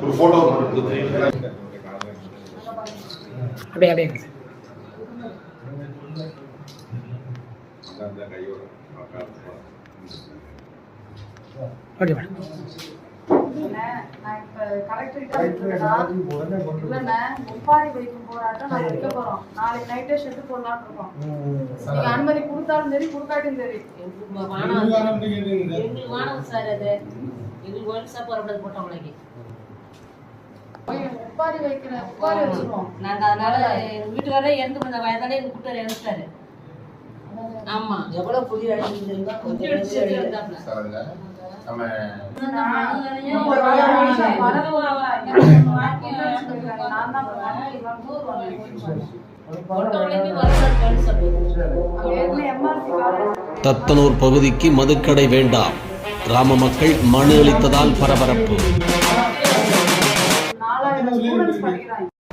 ஒரு போட்டோ அப்படியே அப்படியே ஓகே மேடம். அனுமதி கொடுத்தாலும் சரி கொடுக்காட்டும் சரி உப்பாரி வைக்கிற உப்பாரி வச்சிருவோம் நாங்க. அதனால வீட்டுக்காரே இறந்து வந்த வயதாலே எங்க கூட்டார் இறந்துட்டாரு. ஆமா, எவ்வளவு புதிய தத்தனூர் பகுதிக்கு மதுக்கடை வேண்டாம், கிராம மக்கள் மனு அளித்ததால் பரபரப்பு. 4000 ஸ்டூடண்ட்ஸ் படிக்கிறாங்க.